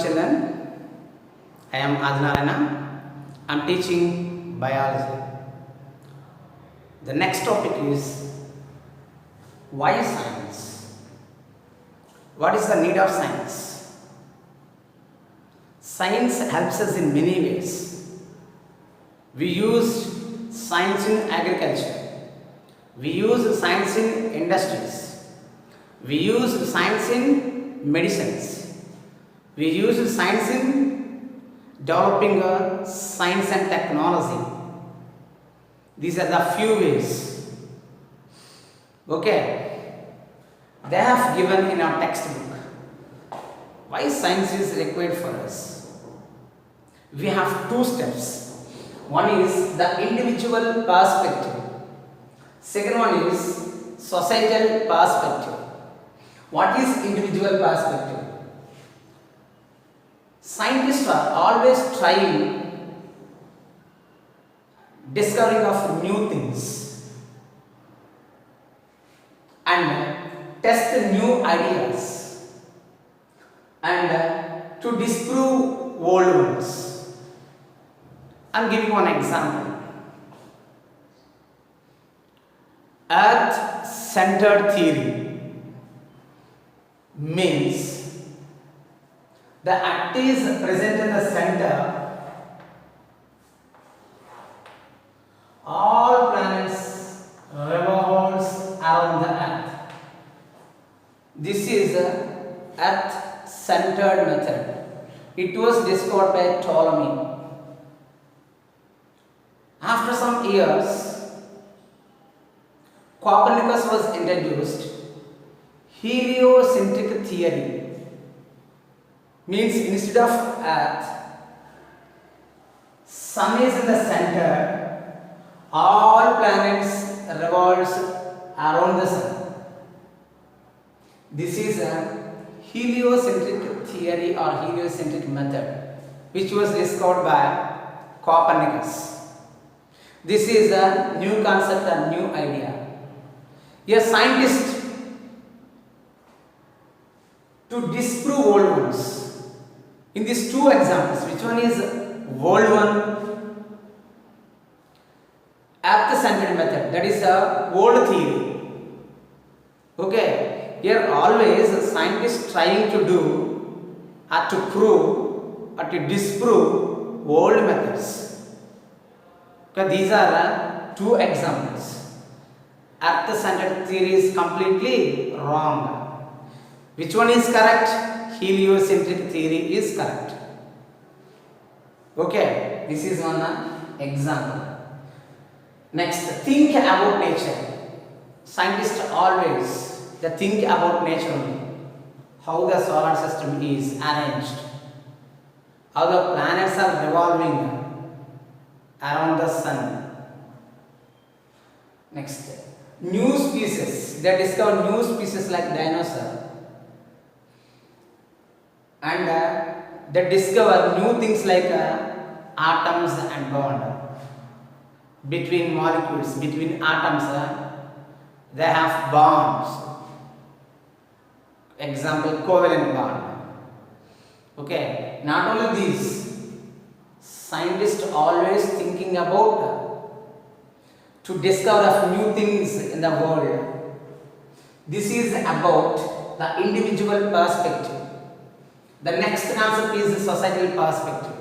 children. I am Adinarayana. I am teaching biology. The next topic is why science? What is the need of science? Science helps us in many ways. We use science in agriculture. We use science in industries. We use science in medicines. We use science in developing science and technology. These are the few ways. Okay. They have given in our textbook why science is required for us. We have two steps. One is the individual perspective. Second one is societal perspective. What is individual perspective? Scientists are always trying discovering of new things and test new ideas and to disprove old ones. I am giving one example. Earth-centered theory means the earth is present in the center. All planets revolves around the earth. This is a earth-centered method. It was discovered by Ptolemy. After some years, Copernicus was introduced. Heliocentric theory means instead of earth, sun is in the center, all planets revolves around the sun. This is a heliocentric theory or heliocentric method which was discovered by Copernicus. This is a new concept and new idea. A scientist to disprove old ones. In these two examples, which one is old one? Earth-centered method, that is a old theory. Okay, here always scientists trying to do or to prove or to disprove old methods. Okay, these are two examples. Earth-centered theory is completely wrong. Which one is correct? Heliocentric theory is correct. Okay, this is one example. Next, think about nature. Scientists always they think about nature only. How the solar system is arranged. How the planets are revolving around the sun. Next, new species. They discover new species like dinosaur. And they discover new things like atoms and bond between molecules, between atoms. They have bonds. Example, covalent bond. Okay, not only these, scientists always thinking about to discover new things in the world. This is about the individual perspective. The next concept is the societal perspective.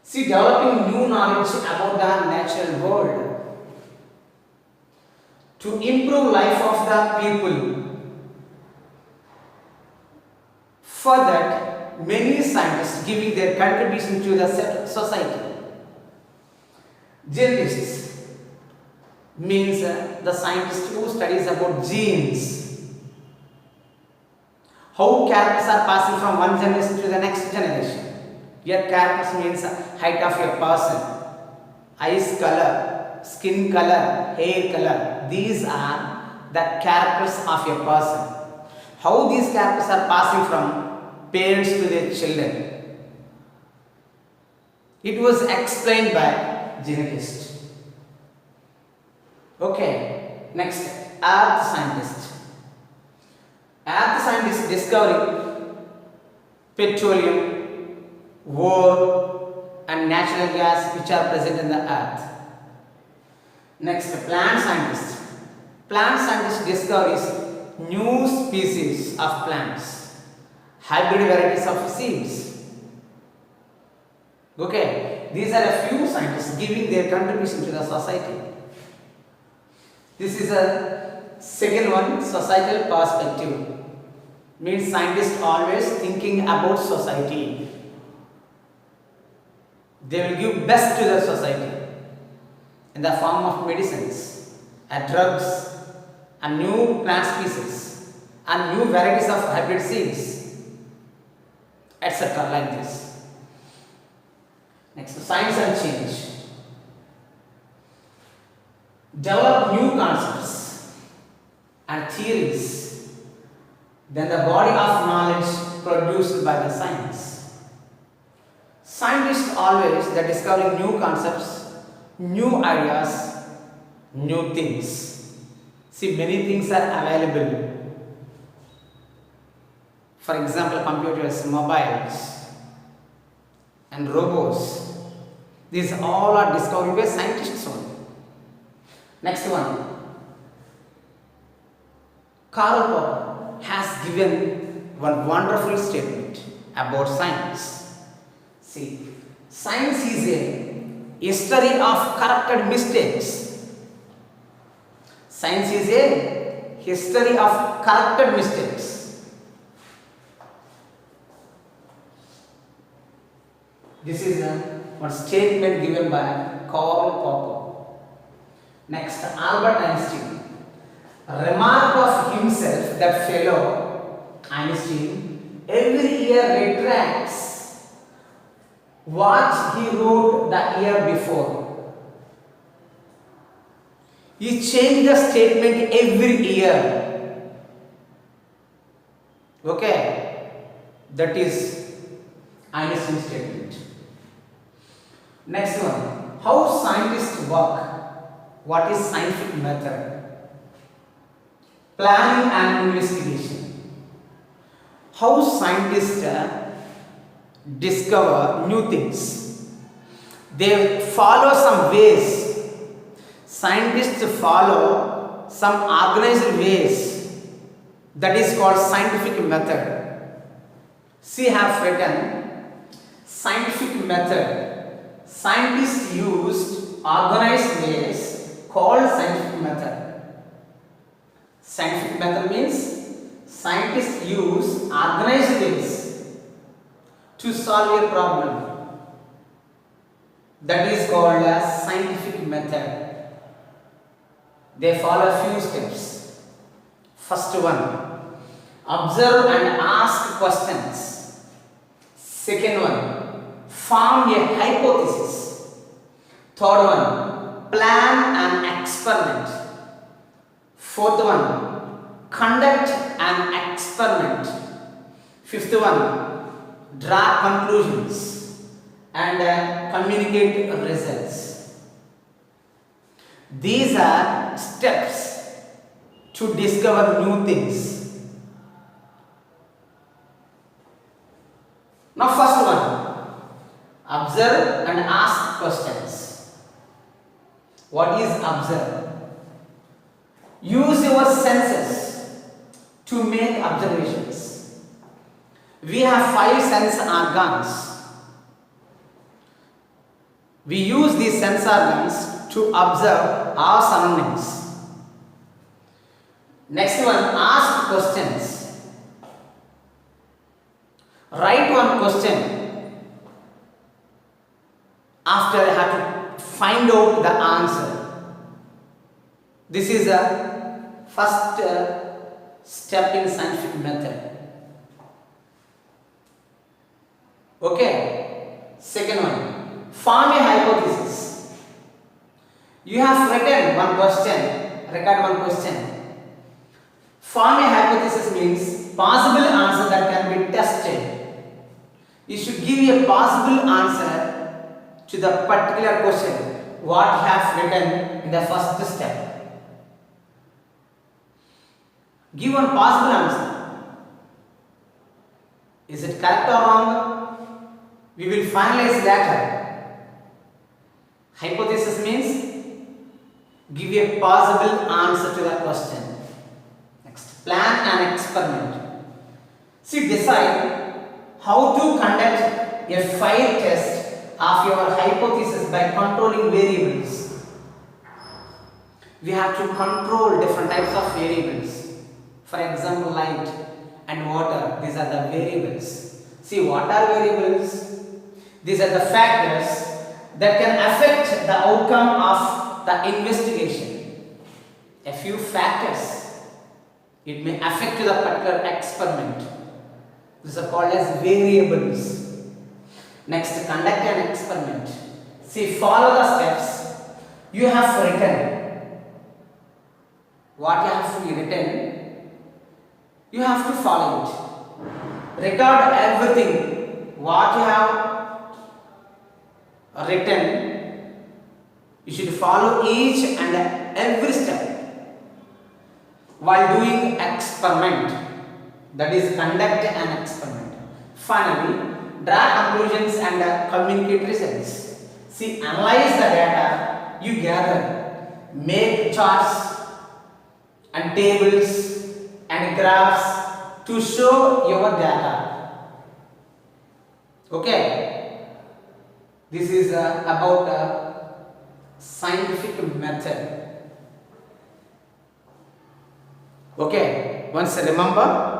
See, developing new knowledge about the natural world to improve life of the people. For that, many scientists giving their contribution to the society. Genetics means the scientist who studies about genes. How characters are passing from one generation to the next generation. Here characters means height of a person, eyes color, skin color, hair color. These are the characters of a person. How these characters are passing from parents to their children. It was explained by geneticists. Okay, next, earth scientist. Earth scientists discovering petroleum, ore, and natural gas which are present in the earth. Next, plant scientists. Plant scientists discovers new species of plants, hybrid varieties of seeds. Okay, these are a few scientists giving their contribution to the society. This is a second one, societal perspective. Means scientists always thinking about society. They will give best to the society in the form of medicines and drugs and new plant species and new varieties of hybrid seeds, etc. like this. Next, science and change. Develop new concepts and theories, then the body of knowledge produced by the science. Scientists always they are discovering new concepts, new ideas, new things. See, many things are available. For example, computers, mobiles, and robots. These all are discovered by scientists only. Next one. Karl Popper has given one wonderful statement about science. See, science is a history of corrected mistakes. Science is a history of corrected mistakes. This is one statement given by Karl Popper. Next, Albert Einstein. Remark of himself that fellow Einstein every year retracts what he wrote the year before. He changed the statement every year. Okay, that is Einstein's statement. Next one, how scientists work. What is scientific method? Planning and investigation. How scientists discover new things. They follow some ways. Scientists follow some organized ways. That is called scientific method. See, have written scientific method. Scientists used organized ways called scientific method. Scientific method means scientists use organized ways to solve a problem. That is called as scientific method. They follow a few steps. First one, observe and ask questions. Second one, form a hypothesis. Third one, plan an experiment. Fourth one, conduct an experiment. Fifth one, draw conclusions and communicate results. These are steps to discover new things. Now first one, observe and ask questions. What is observe? Use your senses to make observations. We have 5 sense organs. We use these sense organs to observe our surroundings. Next one, ask questions. Write one question. After I have to find out the answer. This is the first step in scientific method. Okay. Second one, form a hypothesis. You have written one question, record one question. Form a hypothesis means possible answer that can be tested. You should give a possible answer to the particular question what you have written in the first step. Give one possible answer. Is it correct or wrong? We will finalize later. Hypothesis means give a possible answer to the question. Next, plan an experiment. See, decide how to conduct a fair test of your hypothesis by controlling variables. We have to control different types of variables. For example, light and water, these are the variables. See, what are variables? These are the factors that can affect the outcome of the investigation. A few factors, it may affect the particular experiment. These are called as variables. Next, conduct an experiment. See, follow the steps you have written. What you have written, you have to follow it. Record everything what you have written. You should follow each and every step while doing experiment. That is, conduct an experiment. Finally, draw conclusions and communicate results. See, analyze the data you gather. Make charts and tables and graphs to show your data. Okay, this is about scientific method. Okay, once remember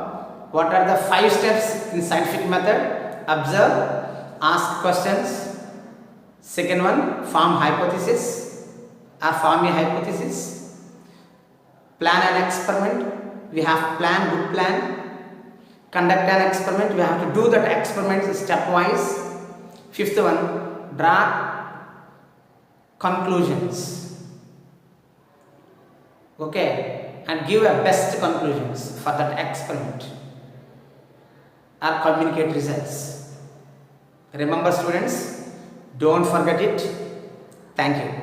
what are the 5 steps in scientific method. Observe, ask questions. Second one, form hypothesis or form a hypothesis. Plan an experiment. We have plan, good plan. Conduct an experiment. We have to do that experiment stepwise. Fifth one, draw conclusions. Okay, and give a best conclusions for that experiment or communicate results. Remember, students, don't forget it. Thank you.